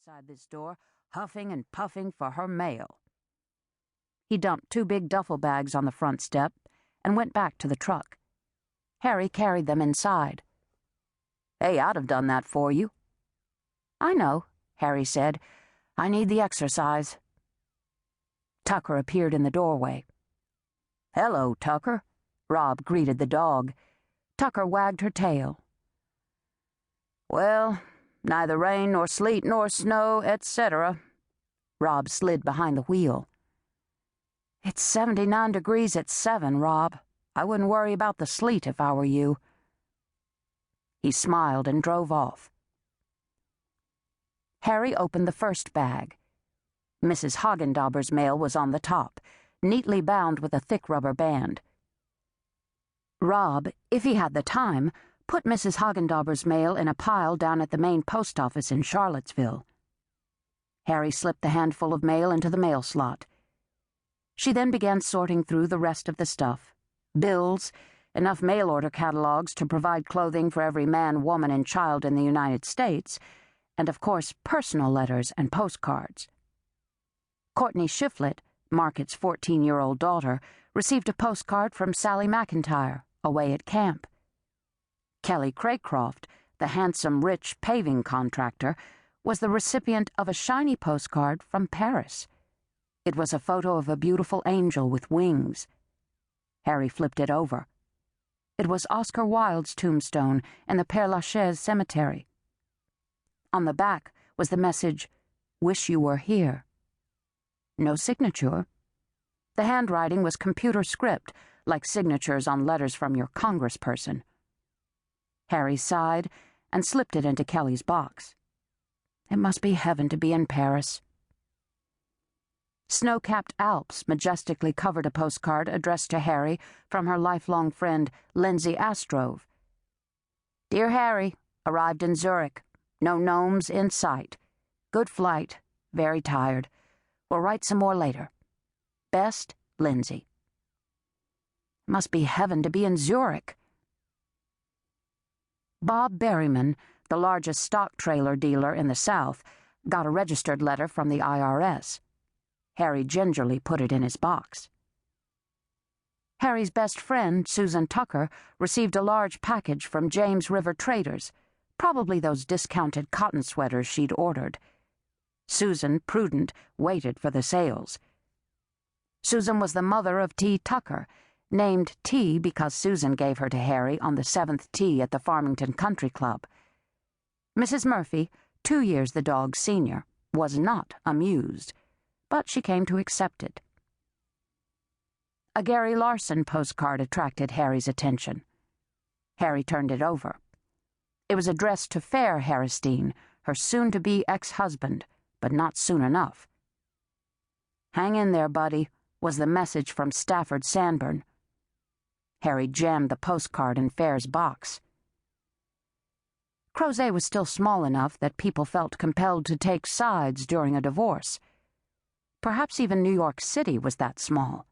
outside this door, huffing and puffing for her mail. He dumped 2 big duffel bags on the front step and went back to the truck. Harry carried them inside. "Hey, I'd have done that for you." "I know," Harry said. "I need the exercise." Tucker appeared in the doorway. "Hello, Tucker," Rob greeted the dog. Tucker wagged her tail. "Well, neither rain nor sleet nor snow, etc." Rob slid behind the wheel. "It's 79 degrees at 7, Rob. I wouldn't worry about the sleet if I were you." He smiled and drove off. Harry opened the first bag. Mrs. Hagendauber's mail was on the top, neatly bound with a thick rubber band. Rob, if he had the time, put Mrs. Hagendauber's mail in a pile down at the main post office in Charlottesville. Harry slipped the handful of mail into the mail slot. She then began sorting through the rest of the stuff. Bills, enough mail-order catalogs to provide clothing for every man, woman, and child in the United States, and of course personal letters and postcards. Courtney Shiflett, Margaret's 14-year-old daughter, received a postcard from Sally McIntyre, away at camp. Kelly Craycroft, the handsome, rich paving contractor, was the recipient of a shiny postcard from Paris. It was a photo of a beautiful angel with wings. Harry flipped it over. It was Oscar Wilde's tombstone in the Père Lachaise cemetery. On the back was the message, "Wish you were here." No signature. The handwriting was computer script, like signatures on letters from your congressperson. Harry sighed and slipped it into Kelly's box. It must be heaven to be in Paris. Snow-capped Alps majestically covered a postcard addressed to Harry from her lifelong friend, Lindsay Astrove. "Dear Harry, arrived in Zurich. No gnomes in sight. Good flight. Very tired. We'll write some more later. Best, Lindsay." Must be heaven to be in Zurich. Bob Berryman, the largest stock trailer dealer in the South, got a registered letter from the IRS. Harry gingerly put it in his box. Harry's best friend, Susan Tucker, received a large package from James River Traders, probably those discounted cotton sweaters she'd ordered. Susan, prudent, waited for the sales. Susan was the mother of T. Tucker, named T because Susan gave her to Harry on the 7th tee at the Farmington Country Club. Mrs. Murphy, 2 years the dog's senior, was not amused, but she came to accept it. A Gary Larson postcard attracted Harry's attention. Harry turned it over. It was addressed to Fair Hairsteen, her soon-to-be ex-husband, but not soon enough. "Hang in there, buddy," was the message from Stafford Sanborn. Harry jammed the postcard in Fair's box. Crozet was still small enough that people felt compelled to take sides during a divorce. Perhaps even New York City was that small.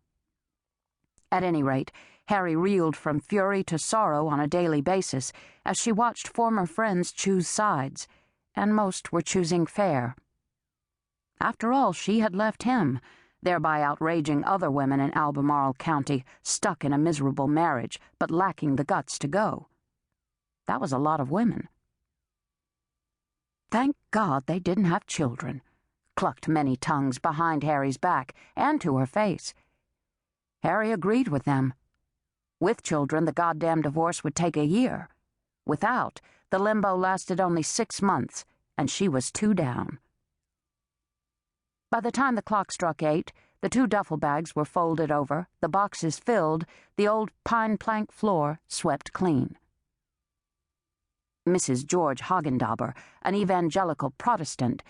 At any rate, Harry reeled from fury to sorrow on a daily basis as she watched former friends choose sides, and most were choosing Fair. After all, she had left him, thereby outraging other women in Albemarle County stuck in a miserable marriage but lacking the guts to go. That was a lot of women. Thank God they didn't have children, clucked many tongues behind Harry's back and to her face. Harry agreed with them. With children, the goddamn divorce would take a year. Without, the limbo lasted only 6 months, and she was 2 down. By the time the clock struck 8, the 2 duffel bags were folded over, the boxes filled, the old pine plank floor swept clean. Mrs. George Hagendauber, an evangelical Protestant,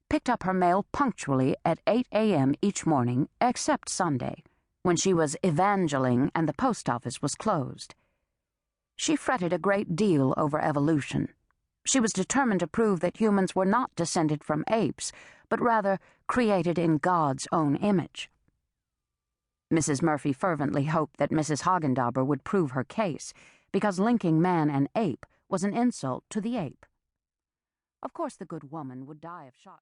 picked up her mail punctually at 8 a.m. each morning, except Sunday, when she was evangeling and the post office was closed. She fretted a great deal over evolution. She was determined to prove that humans were not descended from apes, but rather created in God's own image. Mrs. Murphy fervently hoped that Mrs. Hagendauber would prove her case, because linking man and ape was an insult to the ape. Of course the good woman would die of shock.